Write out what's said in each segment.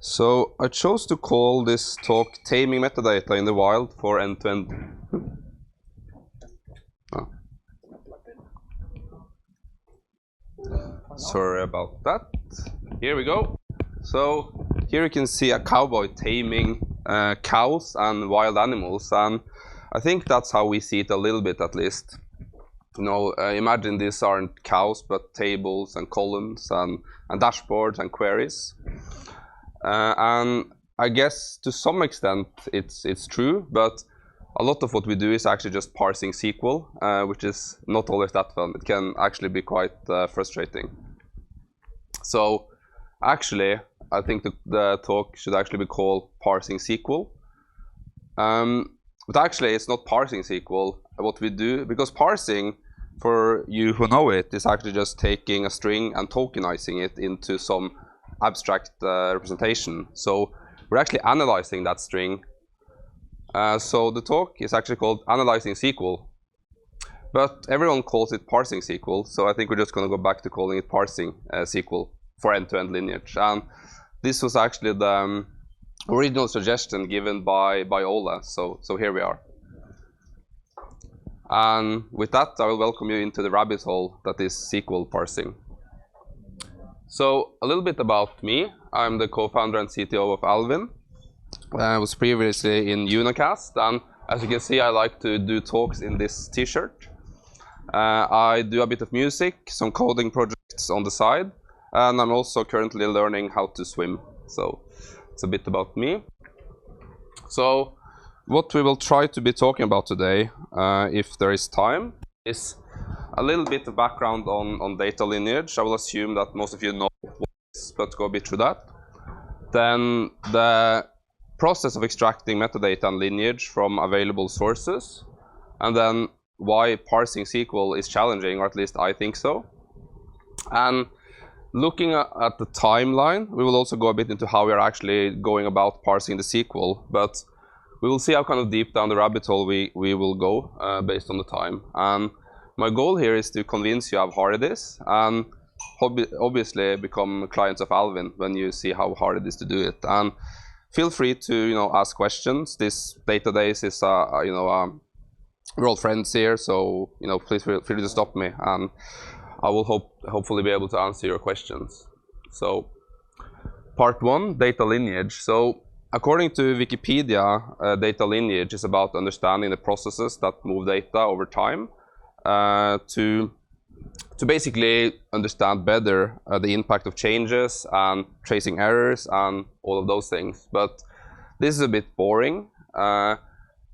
So I chose to call this talk Taming Metadata in the Wild for End-to-End. Oh. Sorry about that. Here we go. So here you can see a cowboy taming cows and wild animals, and I think that's how we see it a little bit, at least. You know, imagine these aren't cows, but tables and columns and dashboards and queries. And I guess to some extent it's true, but a lot of what we do is actually just parsing SQL, which is not always that fun. It can actually be quite frustrating. So actually, I think the talk should actually be called Parsing SQL. But actually, it's not parsing SQL. What we do, because parsing, for you who know it, is actually just taking a string and tokenizing it into some abstract representation. So we're actually analyzing that string. So the talk is actually called Analyzing SQL. But everyone calls it Parsing SQL, so I think we're just going to go back to calling it Parsing SQL for end-to-end lineage. And this was actually the original suggestion given by Ole, so here we are. And with that, I will welcome you into the rabbit hole that is SQL parsing. So a little bit about me. I'm the co-founder and CTO of Alvin. I was previously in Unicast, and as you can see, I like to do talks in this t-shirt. I do a bit of music, some coding projects on the side, and I'm also currently learning how to swim. So it's a bit about me. So what we will try to be talking about today, if there is time, is a little bit of background on data lineage. I will assume that most of you know what it is, but go a bit through that. Then the process of extracting metadata and lineage from available sources, and then why parsing SQL is challenging, or at least I think so. And looking at the timeline, we will also go a bit into how we are actually going about parsing the SQL, but we will see how kind of deep down the rabbit hole we will go based on the time. And my goal here is to convince you how hard it is, and obviously become clients of Alvin when you see how hard it is to do it. And feel free to ask questions. This database is we're all friends here, so please feel free to stop me, and I will hopefully be able to answer your questions. So part 1, data lineage. So according to Wikipedia, data lineage is about understanding the processes that move data over time to basically understand better the impact of changes and tracing errors and all of those things. But this is a bit boring.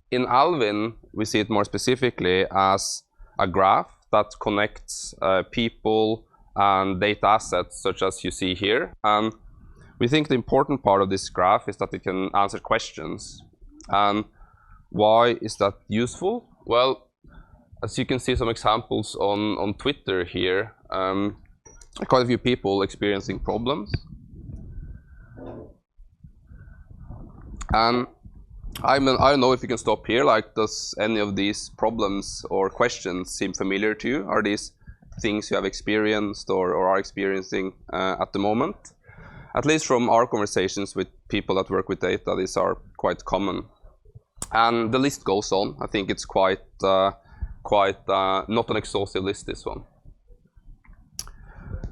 In Alvin, we see it more specifically as a graph that connects people and data assets, such as you see here. And we think the important part of this graph is that it can answer questions. And why is that useful? Well, as you can see some examples on Twitter here, quite a few people experiencing problems. And I don't know if you can stop here. Like, does any of these problems or questions seem familiar to you? Are these things you have experienced or are experiencing at the moment? At least from our conversations with people that work with data, these are quite common. And the list goes on. I think it's quite not an exhaustive list, this one.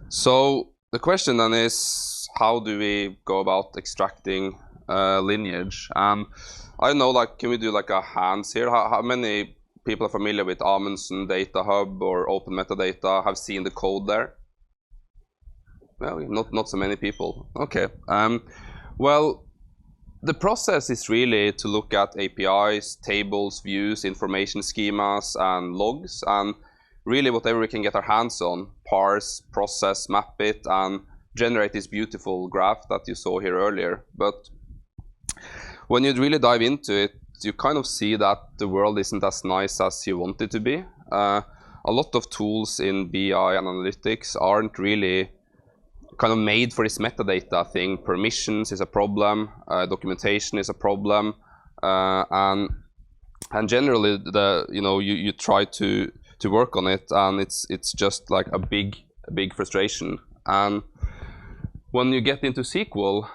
So the question then is, how do we go about extracting lineage? I don't know, like, can we do like a hands here? How many people are familiar with Amundsen Data Hub or Open Metadata, have seen the code there? Well, not so many people. Okay. Well, the process is really to look at APIs, tables, views, information schemas, and logs, and really whatever we can get our hands on, parse, process, map it, and generate this beautiful graph that you saw here earlier. But when you really dive into it, you kind of see that the world isn't as nice as you want it to be. A lot of tools in BI and analytics aren't really kind of made for this metadata thing. Permissions is a problem, documentation is a problem, and generally you try to work on it, and it's just like a big frustration. And When you get into SQL,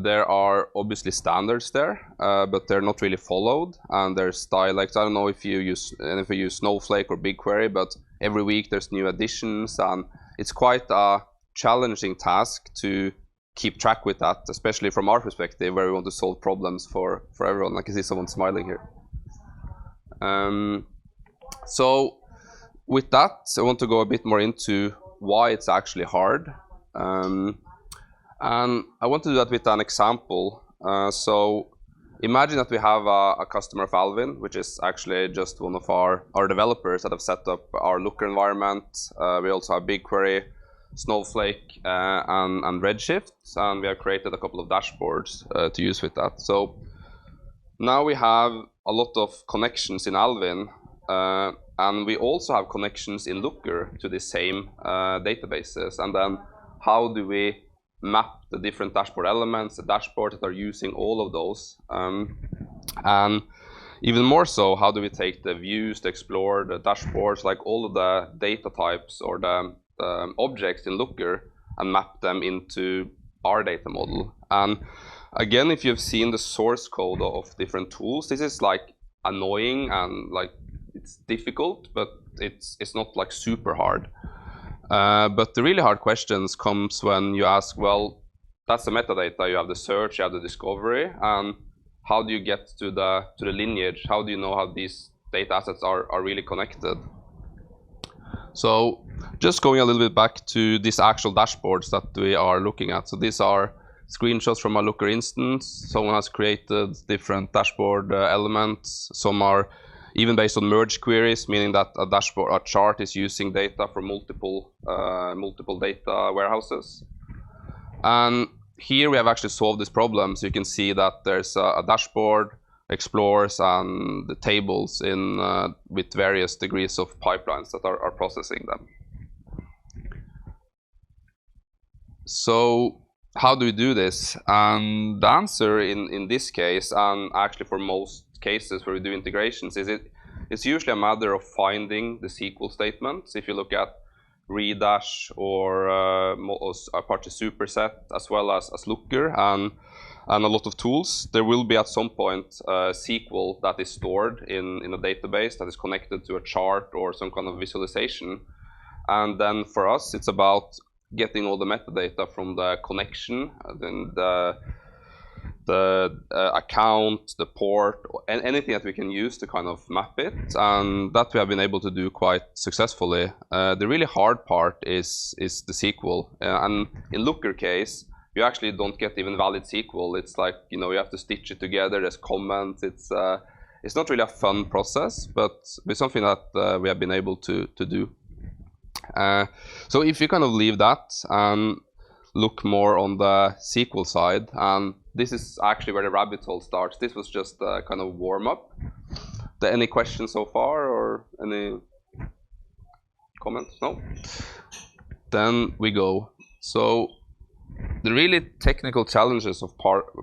there are obviously standards there, but they're not really followed, and there's dialects. I don't know if you use Snowflake or BigQuery, but every week there's new additions, and it's quite a challenging task to keep track with that, especially from our perspective, where we want to solve problems for everyone. I can see someone smiling here. So with that, I want to go a bit more into why it's actually hard. And I want to do that with an example. So imagine that we have a customer of Alvin, which is actually just one of our developers that have set up our Looker environment. We also have BigQuery, Snowflake, and Redshift, and we have created a couple of dashboards to use with that. So now we have a lot of connections in Alvin, and we also have connections in Looker to the same databases. And then how do we map the different dashboard elements, the dashboards that are using all of those? And even more so, how do we take the views, the Explorer, the dashboards, like all of the data types or the objects in Looker, and map them into our data model? And again, if you've seen the source code of different tools, this is like annoying and like it's difficult, but it's not like super hard. But the really hard questions comes when you ask, well, that's the metadata. You have the search, you have the discovery, and how do you get to the lineage? How do you know how these data assets are really connected? So just going a little bit back to these actual dashboards that we are looking at. So these are screenshots from a Looker instance. Someone has created different dashboard elements. Some are even based on merge queries, meaning that a chart is using data from multiple data warehouses. And here we have actually solved this problem. So you can see that there's a dashboard, explorers, and the tables with various degrees of pipelines that are processing them. So how do we do this? And the answer in this case, and actually for most cases where we do integrations, it's usually a matter of finding the SQL statements. If you look at Redash or Apache Superset, as well as Looker and a lot of tools, there will be at some point SQL that is stored in a database that is connected to a chart or some kind of visualization. And then for us, it's about getting all the metadata from the connection, then the account, the port, and anything that we can use to kind of map it, and that we have been able to do quite successfully. The really hard part is the SQL, and in Looker case, you actually don't get even valid SQL. It's like, you have to stitch it together. There's comments. It's not really a fun process, but it's something that we have been able to do. So if you kind of leave that and look more on the SQL side, and this is actually where the rabbit hole starts. This was just a kind of warm up. Any questions so far, or any comments? No? Then we go. So the really technical challenges of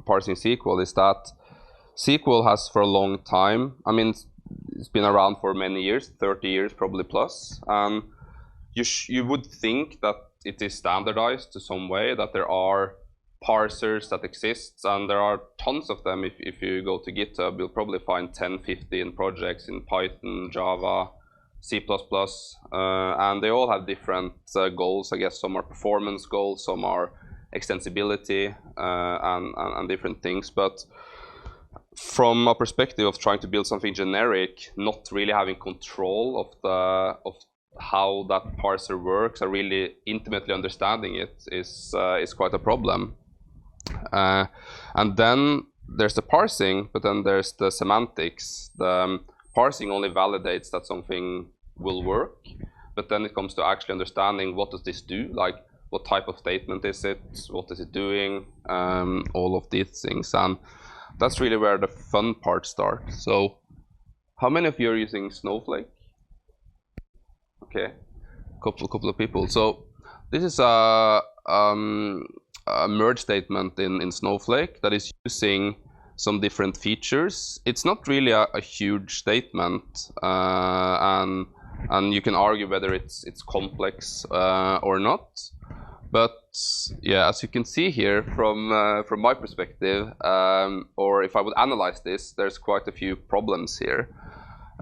parsing SQL is that SQL has for a long time, I mean, it's been around for many years, 30 years probably plus. You would think that it is standardized to some way, that there are parsers that exist, and there are tons of them. If you go to GitHub, you'll probably find 10, 15 projects in Python, Java, C++, and they all have different goals. I guess some are performance goals, some are extensibility, and different things. But from a perspective of trying to build something generic, not really having control of how that parser works, or really intimately understanding it, is quite a problem. And then there's the parsing, but then there's the semantics. The parsing only validates that something will work, but then it comes to actually understanding, what does this do? Like, what type of statement is it? What is it doing? All of these things, and that's really where the fun part starts. So, how many of you are using Snowflake? Okay, couple of people. So this is a merge statement in Snowflake that is using some different features. It's not really a huge statement, and you can argue whether it's complex or not. But yeah, as you can see here from my perspective, or if I would analyze this, there's quite a few problems here.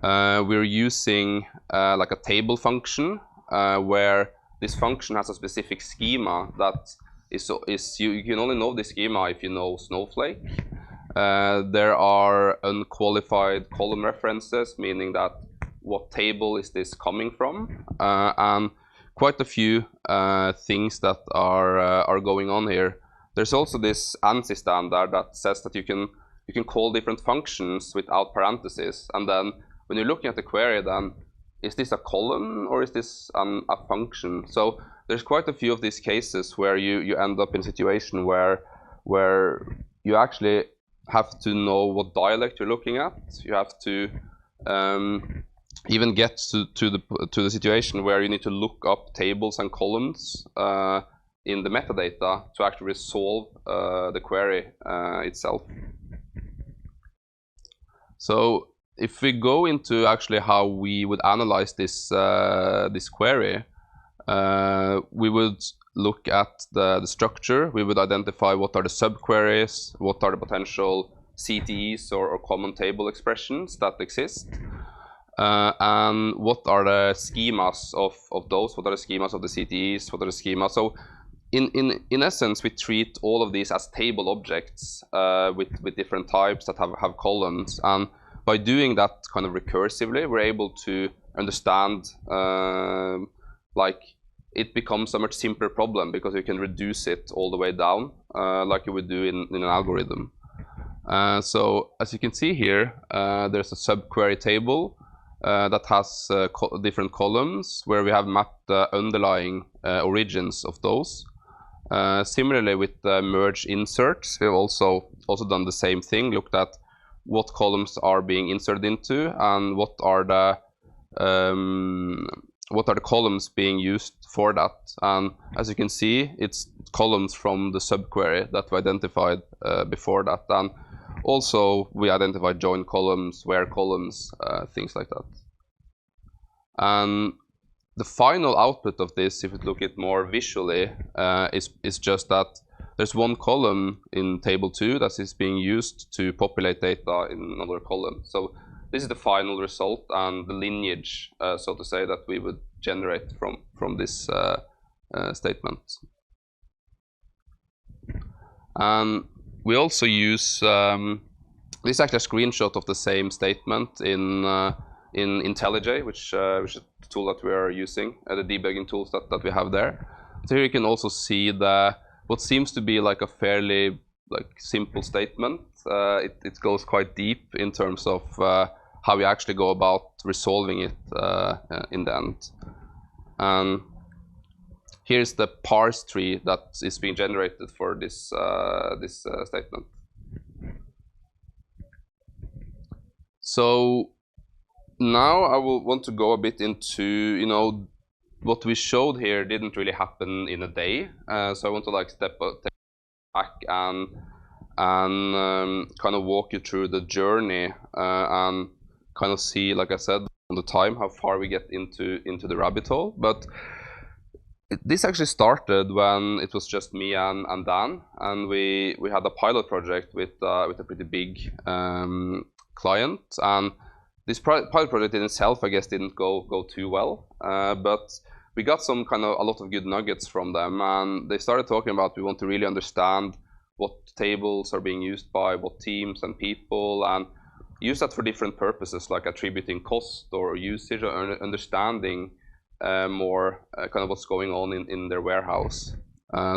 We're using like a table function where this function has a specific schema that is you can only know this schema if you know Snowflake. There are unqualified column references, meaning that what table is this coming from, and quite a few things that are going on here. There's also this ANSI standard that says that you can call different functions without parentheses, and then when you're looking at the query, then is this a column or is this a function? So there's quite a few of these cases where you end up in a situation where you actually have to know what dialect you're looking at. You have to even get to the situation where you need to look up tables and columns in the metadata to actually resolve the query itself. So if we go into actually how we would analyze this this query, we would look at the structure. We would identify what are the subqueries, what are the potential CTEs or common table expressions that exist, and what are the schemas of those, what are the schemas of the CTEs, what are the schemas. So in essence, we treat all of these as table objects with different types that have columns, and by doing that kind of recursively, we're able to understand like it becomes a much simpler problem because you can reduce it all the way down like you would do in an algorithm. So as you can see here, there's a subquery table that has different columns where we have mapped the underlying origins of those. Similarly with the merge inserts, we've also done the same thing, looked at what columns are being inserted into and what are the columns being used for that. And as you can see, it's columns from the subquery that we identified before that. And also we identified join columns, where columns, things like that. And the final output of this, if you look at it more visually, is just that there's one column in table 2 that is being used to populate data in another column. So this is the final result and the lineage, so to say, that we would generate from this statement. And we also use this is actually a screenshot of the same statement in IntelliJ, which is the tool that we are using, the debugging tools that we have there. So here you can also see what seems to be like a fairly simple statement. It goes quite deep in terms of how we actually go about resolving it in the end. And here's the parse tree that is being generated for this this statement. So now I will want to go a bit into, what we showed here didn't really happen in a day. So I want to step back and kind of walk you through the journey and kind of see, like I said, on the time, how far we get into the rabbit hole. But this actually started when it was just me and Dan, and we had a pilot project with a pretty big client, and this pilot project in itself, I guess, didn't go too well, but we got a lot of good nuggets from them, and they started talking about we want to really understand what tables are being used by what teams and people, and use that for different purposes, like attributing cost or usage, or understanding more kind of what's going on in their warehouse.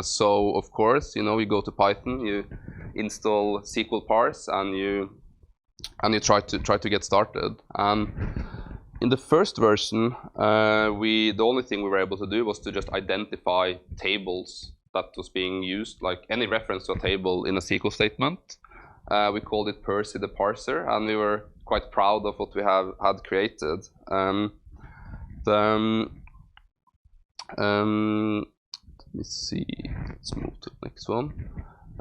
So of course, you go to Python, you install SQL parse, and you try to get started. And in the first version, the only thing we were able to do was to just identify tables that was being used, like any reference to a table in a SQL statement. We called it Percy the parser, and we were quite proud of what we had created. Let me see. Let's move to the next one.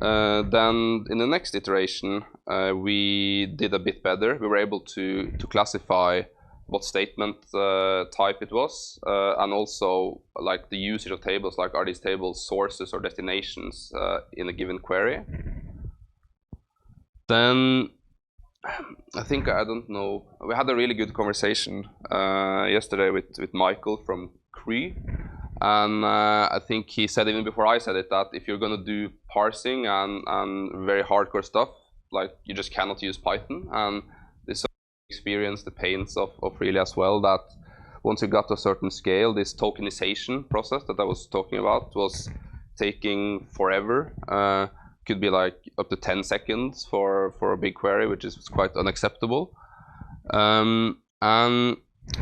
Then in the next iteration, we did a bit better. We were able to classify what statement type it was, and also like the usage of tables, like are these tables sources or destinations in a given query. Then I think, I don't know, we had a really good conversation yesterday with Michael from Cree, and I think he said, even before I said it, that if you're going to do parsing and very hardcore stuff, like you just cannot use Python. And this experience the pains of really as well, that once you got to a certain scale, this tokenization process that I was talking about was taking forever. Could be like up to 10 seconds for a big query, which is quite unacceptable. And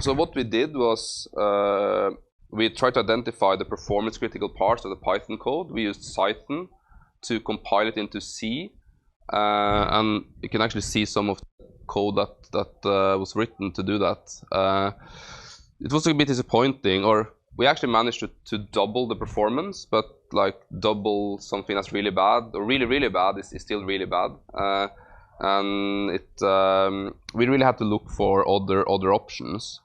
so what we did was we tried to identify the performance critical parts of the Python code. We used Python to compile it into C, and you can actually see some of the code that was written to do that. It was a bit disappointing, or we actually managed to double the performance, but like double something that's really bad, or really bad, is still really bad. And we really had to look for other options.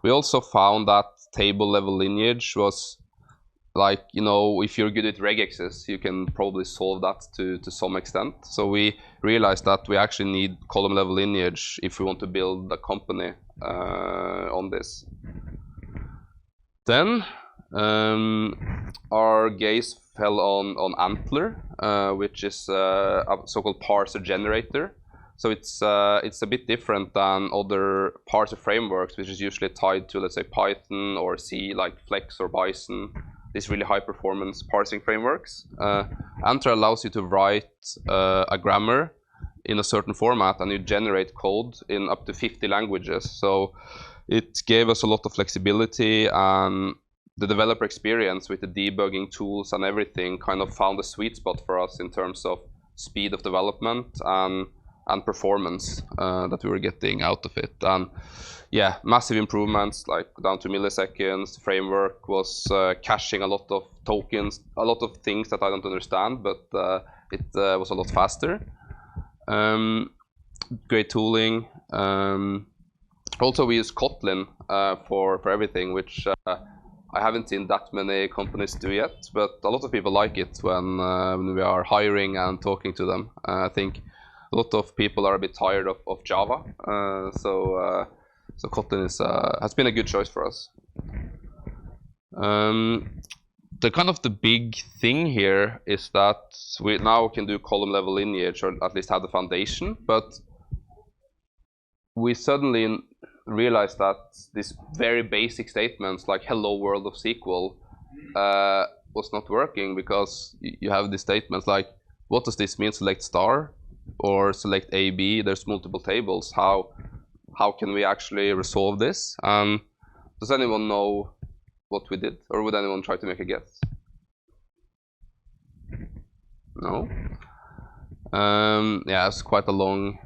We also found that table level lineage was like, you know, if you're good at regexes, you can probably solve that to some extent. So we realized that we actually need column level lineage if we want to build a company on this. Then our gaze fell on Antler, which is a so-called parser generator. So it's a bit different than other parser frameworks, which is usually tied to, let's say, Python or C, like Flex or Bison, these really high-performance parsing frameworks. Antler allows you to write a grammar in a certain format, and you generate code in up to 50 languages. So it gave us a lot of flexibility, and the developer experience with the debugging tools and everything kind of found a sweet spot for us in terms of speed of development and performance that we were getting out of it. And yeah, massive improvements, like down to milliseconds. The framework was caching a lot of tokens, a lot of things that I don't understand, but it was a lot faster. Great tooling. Also, we use Kotlin for everything, which I haven't seen that many companies do yet, but a lot of people like it when we are hiring and talking to them. I think a lot of people are a bit tired of Java, so Kotlin has been a good choice for us. The big thing here is that we now can do column level lineage, or at least have the foundation, but we suddenly realized that these very basic statements like hello world of SQL was not working, because you have these statements like, what does this mean, select star or select AB? There's multiple tables. How can we actually resolve this? Does anyone know what we did, or would anyone try to make a guess? No? Yeah, it's quite a long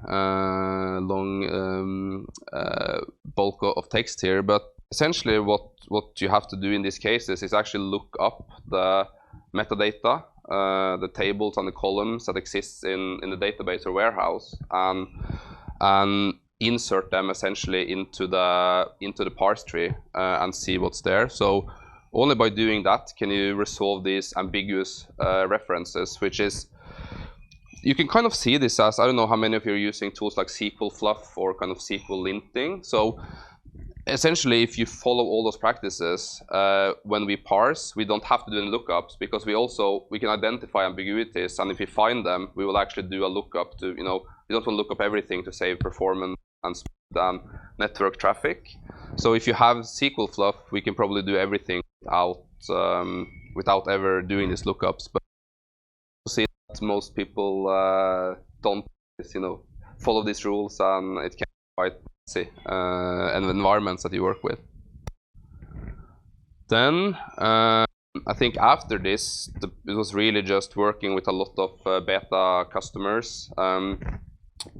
bulk of text here, but essentially what you have to do in these cases is actually look up the metadata, the tables and the columns that exists in the database or warehouse, and insert them essentially into the parse tree and see what's there. So only by doing that can you resolve these ambiguous references, which is, you can kind of see this as, I don't know how many of you are using tools like SQL Fluff or kind of SQL linting. So essentially, if you follow all those practices, when we parse, we don't have to do any lookups, because we can identify ambiguities, and if we find them, we will actually do a lookup to, you know, we don't want to look up everything to save performance and speed and network traffic. So if you have SQL Fluff, we can probably do everything without ever doing these lookups. But see that most people don't, you know, follow these rules, and it can be quite messy and environments that you work with. Then I think after this, it was really just working with a lot of beta customers,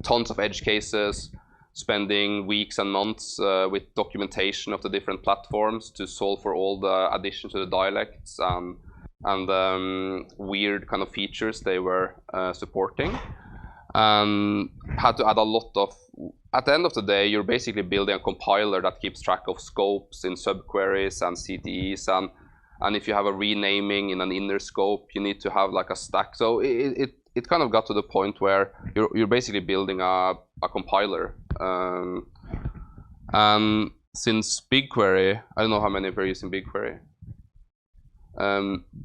tons of edge cases, spending weeks and months with documentation of the different platforms to solve for all the additions to the dialects and weird kind of features they were supporting, and had to add a lot of at the end of the day, you're basically building a compiler that keeps track of scopes in subqueries and CTEs, and if you have a renaming in an inner scope, you need to have like a stack. So it kind of got to the point where you're basically building a compiler. And since BigQuery, I don't know how many of you are using BigQuery.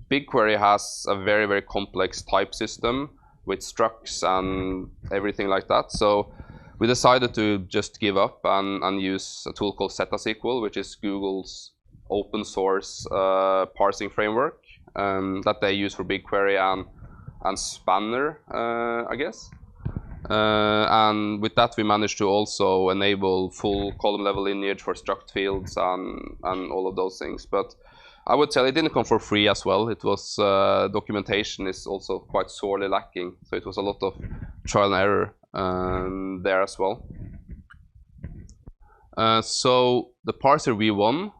BigQuery has a very, very complex type system with structs and everything like that. So we decided to just give up and use a tool called ZetaSQL, which is Google's open source parsing framework that they use for BigQuery and Spanner, I guess. And with that, we managed to also enable full column level lineage for struct fields and all of those things. But I would tell it didn't come for free as well. It was documentation is also quite sorely lacking. So it was a lot of trial and error there as well. So the parser V1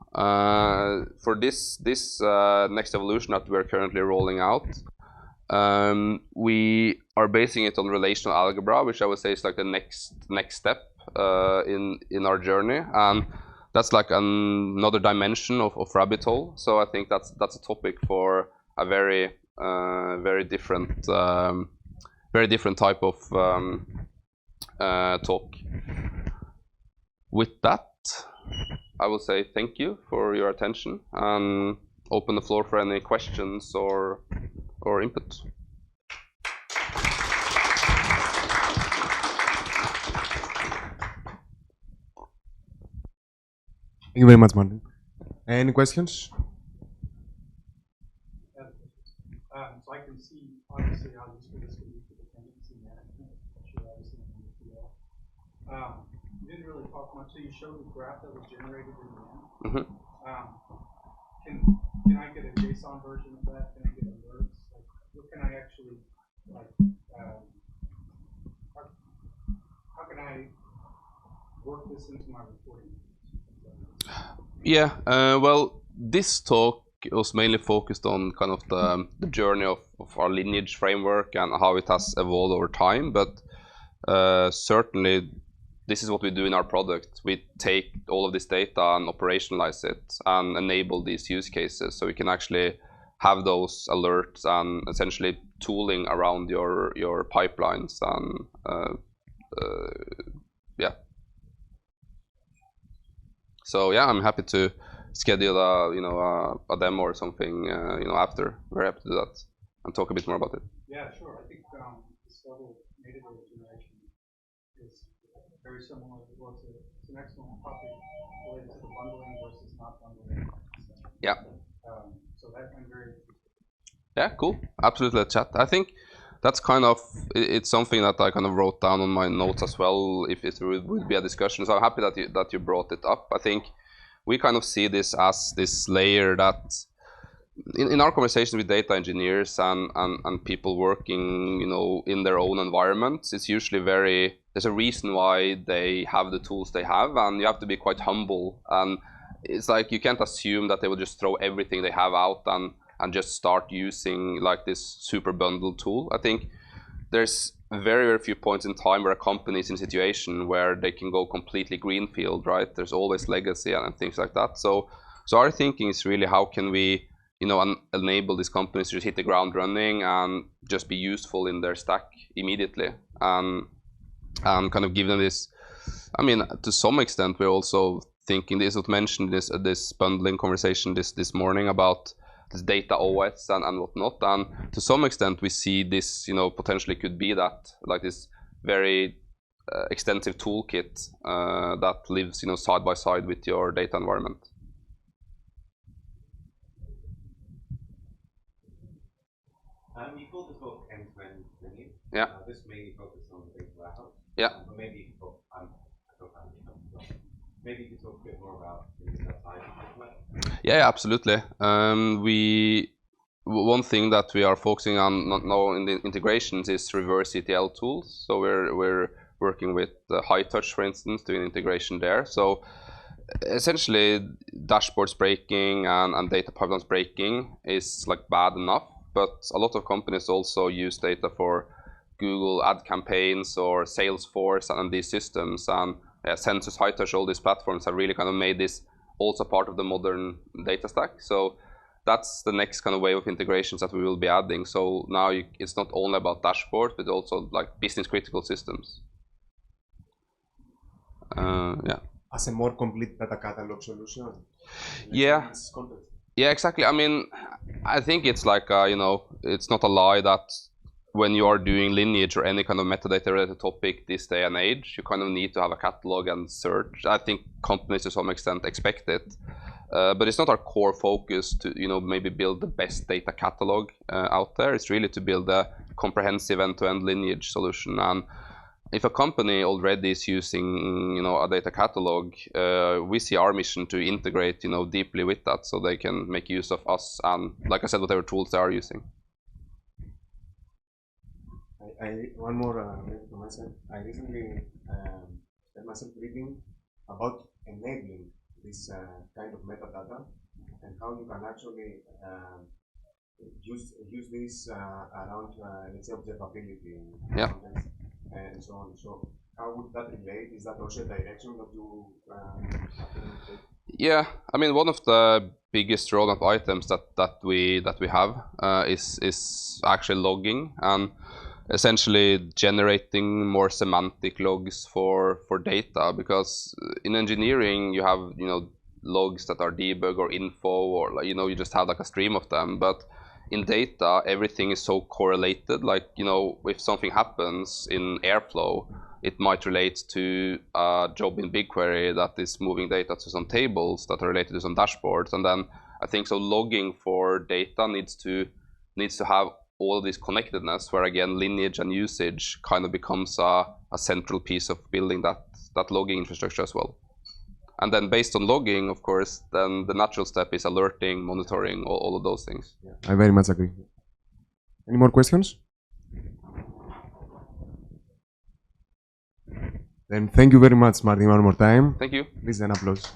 for this next evolution that we're currently rolling out, we are basing it on relational algebra, which I would say is like the next step in our journey, and that's like another dimension of rabbit hole. So I think that's a topic for a very different type of talk. With that, I will say thank you for your attention and open the floor for any questions or input. Thank you very much, Martin. Any questions? So I can see obviously how useful this could be for dependency management, especially obviously in the ETL. You didn't really talk much, so you showed the graph that was generated in the end. Mm-hmm. Can I get a JSON version of that? Can I get alerts? Like, what can I actually like? How can I work this into my reporting? Yeah, well, this talk was mainly focused on kind of the journey of our lineage framework and how it has evolved over time. But certainly, this is what we do in our product. We take all of this data and operationalize it and enable these use cases, so we can actually have those alerts and essentially tooling around your pipelines and yeah. So yeah, I'm happy to schedule a demo or something after. Very happy to do that and talk a bit more about it. Yeah, sure. I think this level of metadata generation is very similar. Well, it's an excellent topic related to the bundling versus not bundling. Yeah. So that I'm very interested. Yeah, cool. Absolutely, let's chat. I think that's kind of it's something that I kind of wrote down on my notes as well. If it would be a discussion, so I'm happy that you brought it up. I think we kind of see this as this layer that in our conversation with data engineers and people working in their own environments, it's usually there's a reason why they have the tools they have, and you have to be quite humble. And it's like you can't assume that they will just throw everything they have out and just start using like this super bundled tool. I think there's very, very few points in time where a company is in a situation where they can go completely greenfield, right? There's always legacy and things like that. So our thinking is really how can we, enable these companies to just hit the ground running and just be useful in their stack immediately, and kind of give them this. I mean, to some extent, we're also thinking this was mentioned this bundling conversation this morning about this data OS and whatnot, and to some extent we see this potentially could be that, like this very extensive toolkit that lives side by side with your data environment. You called this book end-to-end lineage. Yeah. This mainly focused on the data warehouse. Yeah. But maybe you could talk. Maybe you could talk a bit more about that side of it. Yeah, absolutely. One thing that we are focusing on now in the integrations is reverse ETL tools. So we're working with High Touch, for instance, doing integration there. So essentially, dashboards breaking and data pipelines breaking is like bad enough, but a lot of companies also use data for Google ad campaigns or Salesforce and these systems, and Census, Hightouch, all these platforms have really kind of made this also part of the modern data stack. So that's the next kind of wave of integrations that we will be adding. So now it's not only about dashboards, but also like business critical systems. Yeah. As a more complete data catalog solution. Yeah. Yeah, exactly. I mean, I think it's like, you know, it's not a lie that when you are doing lineage or any kind of metadata related topic this day and age, you kind of need to have a catalog and search. I think companies to some extent expect it. But it's not our core focus to, you know, maybe build the best data catalog out there. It's really to build a comprehensive end-to-end lineage solution. And if a company already is using, you know, a data catalog, we see our mission to integrate, you know, deeply with that, so they can make use of us and, like I said, whatever tools they are using. One more from my side. I recently spent myself reading about enabling this kind of metadata and how you can actually use this around, let's say, observability and so on. So how would that relate? Is that also a direction that you take? Yeah, I mean, one of the biggest roadmap items that we have is actually logging and essentially generating more semantic logs for data, because in engineering you have, you know, logs that are debug or info, or like, you know, you just have like a stream of them. But in data, everything is so correlated. Like, you know, if something happens in Airflow, it might relate to a job in BigQuery that is moving data to some tables that are related to some dashboards. And then I think so logging for data needs to have all of this connectedness, where again lineage and usage kind of becomes a central piece of building that logging infrastructure as well. And then based on logging, of course, then the natural step is alerting, monitoring, all of those things. Yeah, I very much agree. Any more questions? Then thank you very much, Martin, one more time. Thank you. Please an applause.